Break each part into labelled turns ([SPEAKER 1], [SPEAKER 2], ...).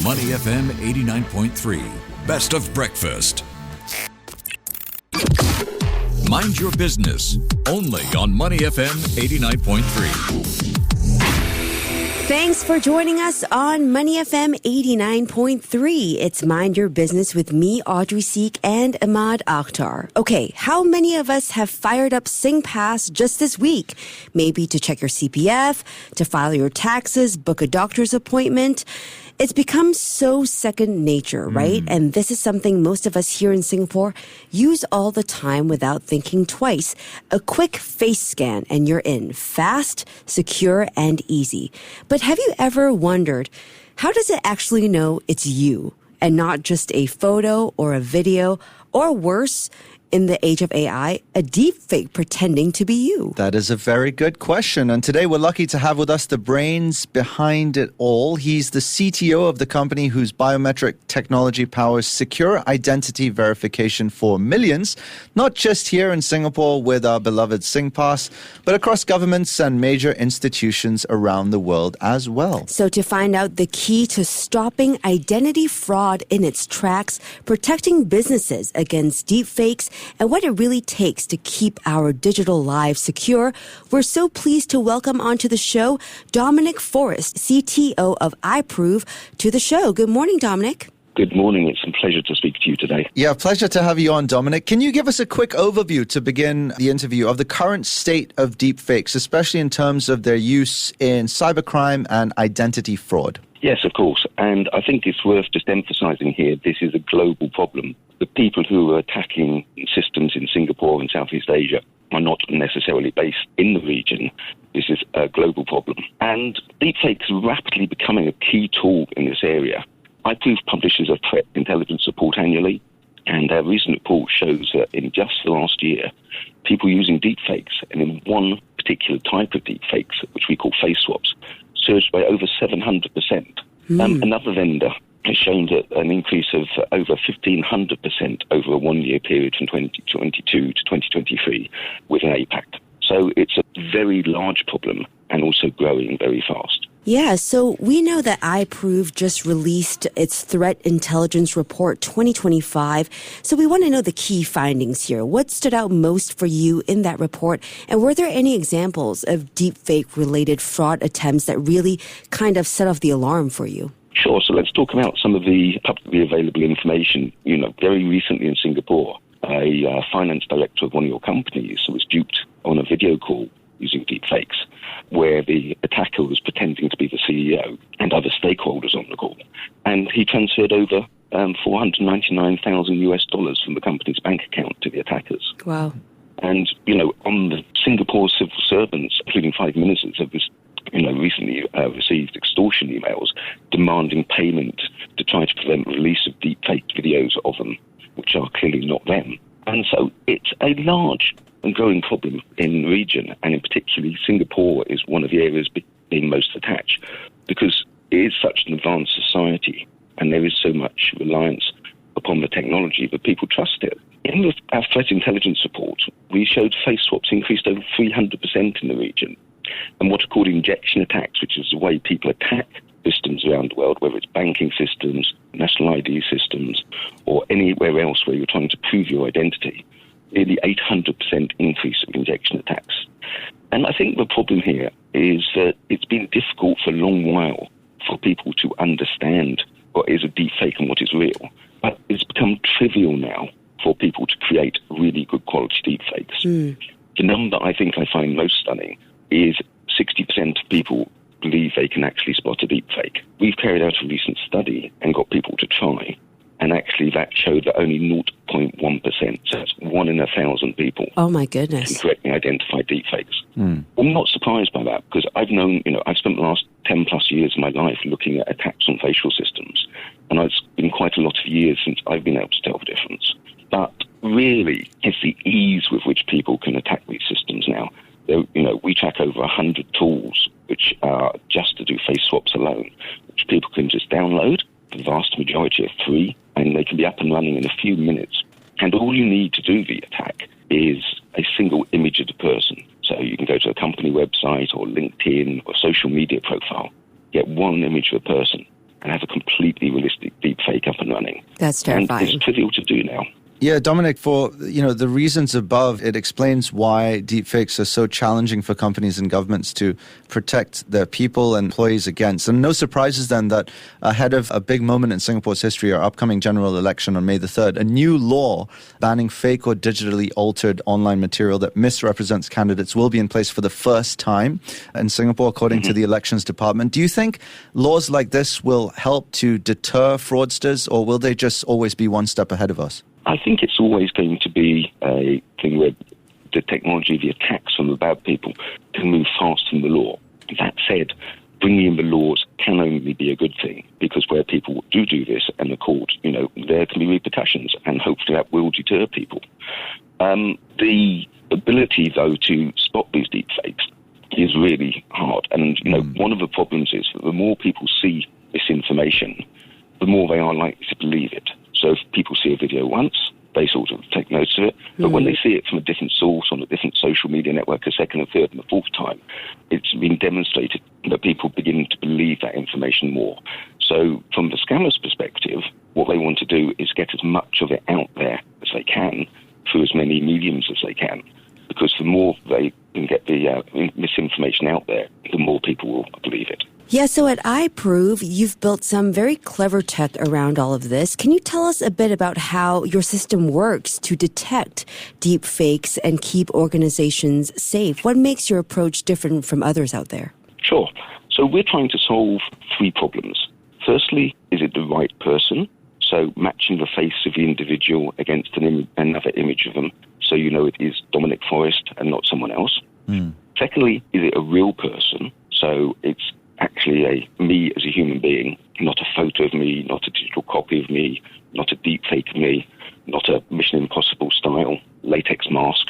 [SPEAKER 1] Money FM 89.3. Best of breakfast. Mind your business. Only on Money FM 89.3.
[SPEAKER 2] Thanks for joining us on Money FM 89.3. It's Mind Your Business with me, Audrey Seek, and Ahmad Akhtar. Okay, how many of us have fired up Singpass just this week? Maybe to check your CPF, to file your taxes, book a doctor's appointment. It's become so second nature, right? And this is something most of us here in Singapore use all the time without thinking twice. A quick face scan and you're in. Fast, secure, and easy. But have you ever wondered, how does it actually know it's you and not just a photo or a video, or worse, in the age of AI, a deepfake pretending to be you?
[SPEAKER 3] That is a very good question. And today we're lucky to have with us the brains behind it all. He's the CTO of the company whose biometric technology powers secure identity verification for millions, not just here in Singapore with our beloved Singpass, but across governments and major institutions around the world as well.
[SPEAKER 2] So to find out the key to stopping identity fraud in its tracks, protecting businesses against deepfakes, and what it really takes to keep our digital lives secure, we're so pleased to welcome onto the show Dominic Forrest, CTO of iProov, to the show. Good morning, Dominic.
[SPEAKER 4] Good morning. It's a pleasure to speak to you today.
[SPEAKER 3] Yeah, pleasure to have you on, Dominic. Can you give us a quick overview to begin the interview of the current state of deepfakes, especially in terms of their use in cybercrime and identity fraud?
[SPEAKER 4] Yes, of course. And I think it's worth just emphasizing here, this is a global problem. The people who are attacking systems in Singapore and Southeast Asia are not necessarily based in the region. This is a global problem. And deepfakes are rapidly becoming a key tool in this area. iProov publishes a threat intelligence report annually, and our recent report shows that in just the last year, people using deepfakes, and in one particular type of deepfakes, which we call face swaps, surged by over 700%. Another vendor has shown that an increase of over 1,500% over a one-year period from 2022 to 2023 within APAC. So it's a very large problem and also growing very fast.
[SPEAKER 2] Yeah, so we know that iProov just released its Threat Intelligence Report 2025. So we want to know the key findings here. What stood out most for you in that report? And were there any examples of deepfake-related fraud attempts that really kind of set off the alarm for you?
[SPEAKER 4] Sure, so let's talk about some of the publicly available information. You know, very recently in Singapore, a finance director of one of your companies was duped on a video call using deepfakes, where the attacker was pretending to be the CEO and other stakeholders on the call. And he transferred over $499,000 from the company's bank account to the attackers.
[SPEAKER 2] Wow. And,
[SPEAKER 4] you know, on the Singapore civil servants, including 5 ministers, have recently received extortion emails demanding payment to try to prevent release of deepfake videos of them, which are clearly not them. And so it's a large and growing problem in the region, and in particularly Singapore is one of the areas being most attached because it is such an advanced society and there is so much reliance upon the technology that people trust it. In our threat intelligence report, we showed face swaps increased over 300% in the region, and what are called injection attacks, which is the way people attack systems around the world, whether it's banking systems, national ID systems, or anywhere else where you're trying to prove your identity. Nearly 800% increase of injection attacks. And I think the problem here is that it's been difficult for a long while for people to understand what is a deepfake and what is real. But it's become trivial now for people to create really good quality deepfakes. The number I think I find most stunning is 60% of people believe they can actually spot a deepfake. We've carried out a recent study and got people to try, and actually that showed that only 0.1%, so that's 1 in 1,000 people,
[SPEAKER 2] oh my goodness,
[SPEAKER 4] can correctly identify deepfakes. I'm not surprised by that because I've spent the last 10 plus years of my life looking at attacks on facial systems, and it's been quite a lot of years since I've been able to tell the difference. But really, it's the ease with which people can attack these systems now. We track over 100 tools which are just to do face swaps alone, which people can just download. The vast majority are free, and they can be up and running in a few minutes. And all you need to do the attack is a single image of the person. So you can go to a company website or LinkedIn or social media profile, get one image of a person, and have a complete completely realistic deepfake up and running.
[SPEAKER 2] That's terrifying.
[SPEAKER 4] And it's trivial to do now.
[SPEAKER 3] Yeah, Dominic, for the reasons above, it explains why deepfakes are so challenging for companies and governments to protect their people and employees against. And no surprises then that ahead of a big moment in Singapore's history, our upcoming general election on May the 3rd, a new law banning fake or digitally altered online material that misrepresents candidates will be in place for the first time in Singapore, according to the Elections Department. Do you think laws like this will help to deter fraudsters, or will they just always be one step ahead of us?
[SPEAKER 4] I think it's always going to be a thing where the technology, the attacks from the bad people can move faster than the law. That said, bringing in the laws can only be a good thing, because where people do this and are caught, there can be repercussions, and hopefully that will deter people. The ability, though, to spot these deepfakes is really hard. And, one of the problems is that the more people see this information, the more they are likely to believe it. So if people see a video once, they sort of take notice of it. But when they see it from a different source on a different social media network a second, a third, and a fourth time, it's been demonstrated that people begin to believe that information more. So from the scammers' perspective, what they want to do is get as much of it out there as they can through as many mediums as they can. Because the more they can get the misinformation out there, the more people will believe it.
[SPEAKER 2] Yeah, so at iProov, you've built some very clever tech around all of this. Can you tell us a bit about how your system works to detect deep fakes and keep organizations safe? What makes your approach different from others out there?
[SPEAKER 4] Sure. So we're trying to solve three problems. Firstly, is it the right person? So matching the face of the individual against another image of them, so it is Dominic Forrest and not someone else. Secondly, is it a real person? So it's actually me as a human being, not a photo of me, not a digital copy of me, not a deep fake of me, not a Mission Impossible style latex mask.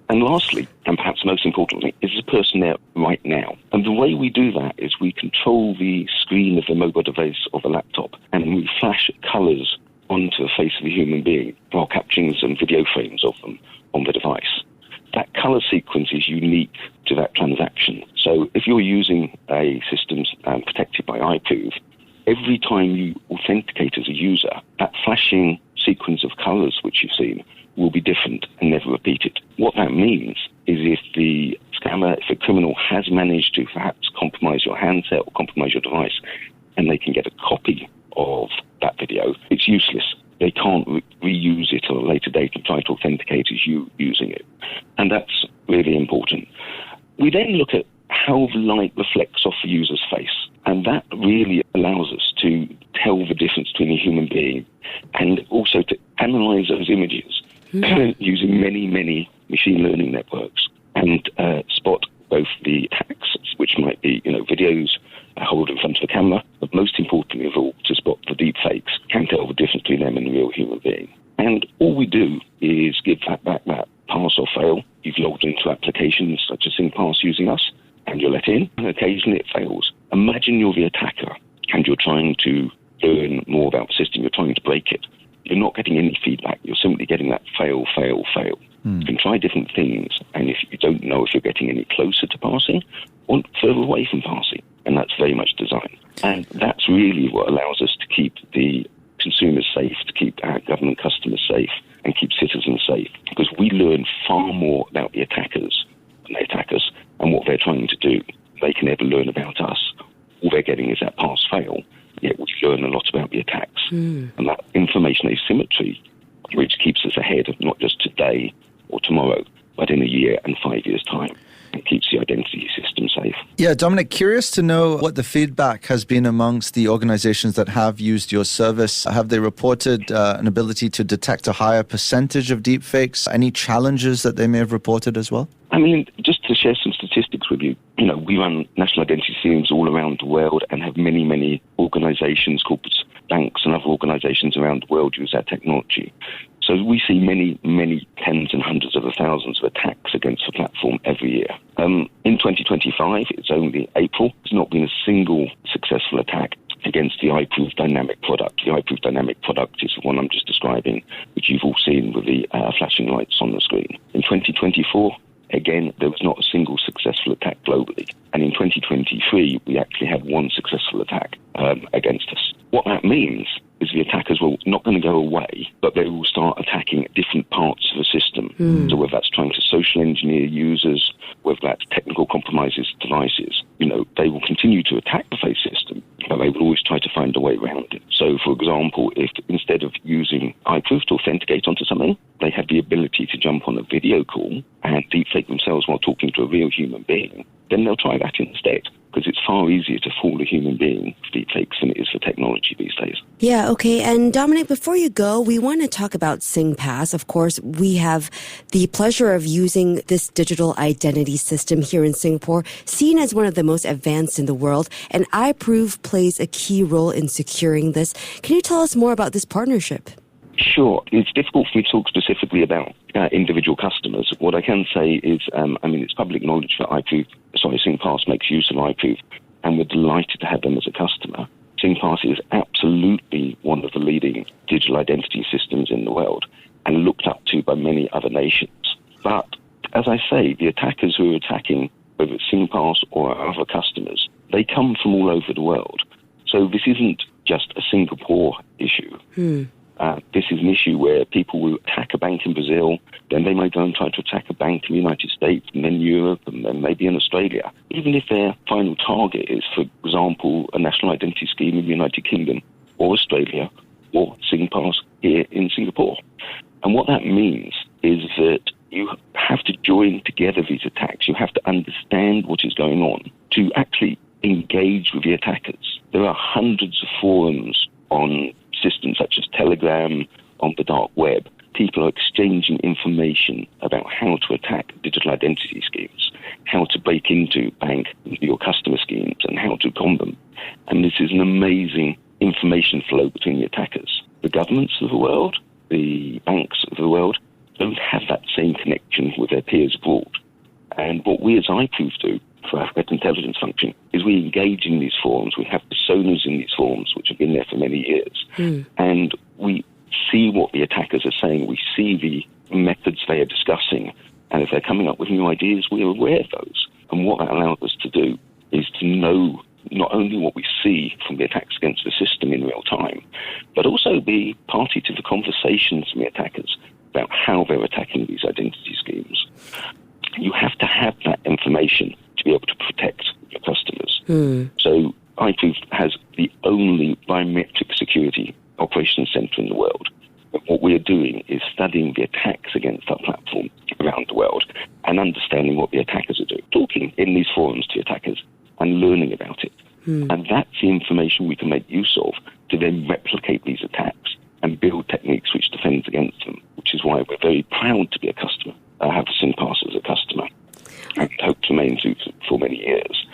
[SPEAKER 4] And lastly, and perhaps most importantly, is the person there right now? And the way we do that is we control the screen of the mobile device or the laptop, and we flash colours onto the face of a human being while capturing some video frames of them on the device. That colour sequence is unique to that transaction. So if you're using a system protected by iProov, every time you authenticate as a user, that flashing sequence of colours which you've seen will be different and never repeated. What that means is if the scammer, if a criminal has managed to perhaps compromise your handset or compromise your device, and they can get a copy of that video, it's useless. They can't reuse it at a later date and try to authenticate as you using it. And that's really important. We then look at how the light reflects off the user's face. And that really allows us to tell the difference between a human being and also to analyze those images using many, many machine learning networks and spot both the attacks, which might be, videos hold in front of a camera, but most importantly of all, to spot the deep fakes, can tell the difference between them and a real human being. And all we do is give that back that pass or fail. You've logged into applications such as Singpass using us, and you're let in, and occasionally it fails. Imagine you're the attacker, and you're trying to learn more about the system, you're trying to break it. You're not getting any feedback, you're simply getting that fail, fail, fail. You can try different things, and if you don't know if you're getting any closer to passing or further away from passing, and that's very much design. And that's really what allows us to keep the consumers safe, to keep our government customers safe, and keep citizens safe. Because we learn far more about the attackers than they attack us and what they're trying to do. They can never learn about us. All they're getting is that pass-fail, yet we learn a lot about the attacks. And that information asymmetry, which keeps us ahead of not just today or tomorrow, but in a year and 5 years' time. It keeps the identity system safe.
[SPEAKER 3] Yeah, Dominic, curious to know what the feedback has been amongst the organizations that have used your service. Have they reported an ability to detect a higher percentage of deepfakes? Any challenges that they may have reported as well?
[SPEAKER 4] I mean, just to share some statistics with you, we run national identity teams all around the world and have many, many organizations, corporate banks and other organizations around the world use our technology. So we see many, many tens and hundreds of thousands of attacks against the platform every year. In 2025, it's only April. There's not been a single successful attack against the iProov dynamic product. The iProov dynamic product is the one I'm just describing, which you've all seen with the flashing lights on the screen. In 2024, again, there was not a single successful attack globally. And in 2023, we actually had one successful attack against us. What that means is the attackers will not going to go away, but they will start attacking different parts of the system. So whether that's trying to social engineer users, whether that's technical compromises to devices, they will continue to attack the face system, but they will always try to find a way around it. So, for example, if instead of using iProov to authenticate onto something, they have the ability to jump on a video call and deepfake themselves while talking to a real human being, then they'll try that instead, because it's far easier to fool a human being for deepfakes than it is for technology these days.
[SPEAKER 2] Yeah, okay. And Dominic, before you go, we want to talk about Singpass. Of course, we have the pleasure of using this digital identity system here in Singapore, seen as one of the most advanced in the world, and iProov plays a key role in securing this. Can you tell us more about this partnership?
[SPEAKER 4] Sure. It's difficult for me to talk specifically about individual customers. What I can say is, it's public knowledge that Singpass makes use of iProov, and we're delighted to have them as a customer. Singpass is absolutely one of the leading digital identity systems in the world and looked up to by many other nations. But, as I say, the attackers who are attacking, whether it's Singpass or our other customers, they come from all over the world. So this isn't just a Singapore issue. This is an issue where people will attack a bank in Brazil, then they might go and try to attack a bank in the United States, and then Europe, and then maybe in Australia. Even if their final target is, for example, a national identity scheme in the United Kingdom, or Australia, or Singpass here in Singapore. And what that means is that you have to join together these attacks. You have to understand what is going on to actually engage with the attackers. There are hundreds of forums on systems such as Telegram, on the dark web. People are exchanging information about how to attack digital identity schemes, how to break into your customer schemes, and how to con them. And this is an amazing information flow between the attackers. The governments of the world, the banks of the world, don't have that same connection with their peers abroad. And what we as iProov do for our threat intelligence function is we engage in these forums. We have personas in these forums which have been there for many years. And we see what the attackers are saying. We see the methods they are discussing. And if they're coming up with new ideas, we are aware of those. And what that allows us to do is to know not only what we see from the attacks against the system in real time, but also be party to the conversations from the attackers about how they're attacking these identity schemes. You have to have that information to be able to protect your customers. So iProov has the only biometric security operations center in the world. And what we're doing is studying the attacks against our platform around the world and understanding what the attackers are doing, talking in these forums to attackers and learning about it. And that's the information we can make use of to then replicate these attacks and build techniques which defends against them, which is why we're very proud to be a customer. I have Singpass as a customer and hope to remain so for many years.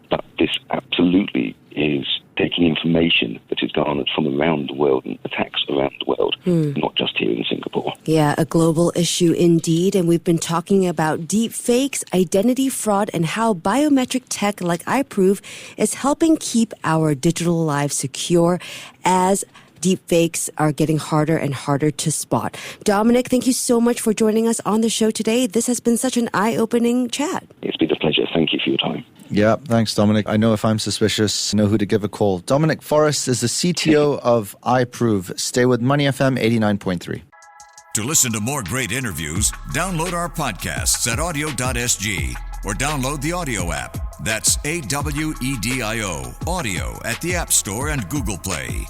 [SPEAKER 4] But this absolutely is taking information that is garnered from around the world and attacks around the world, not just here in Singapore.
[SPEAKER 2] Yeah, a global issue indeed. And we've been talking about deep fakes, identity fraud, and how biometric tech like iProov is helping keep our digital lives secure as deepfakes are getting harder and harder to spot. Dominic, thank you so much for joining us on the show today. This has been such an eye-opening chat.
[SPEAKER 4] It's been a pleasure. Thank you for your time.
[SPEAKER 3] Yeah, thanks, Dominic. I know if I'm suspicious, I know who to give a call. Dominic Forrest is the CTO of iProov. Stay with Money FM 89.3.
[SPEAKER 1] To listen to more great interviews, download our podcasts at audio.sg or download the audio app. That's AWEDIO, audio at the App Store and Google Play.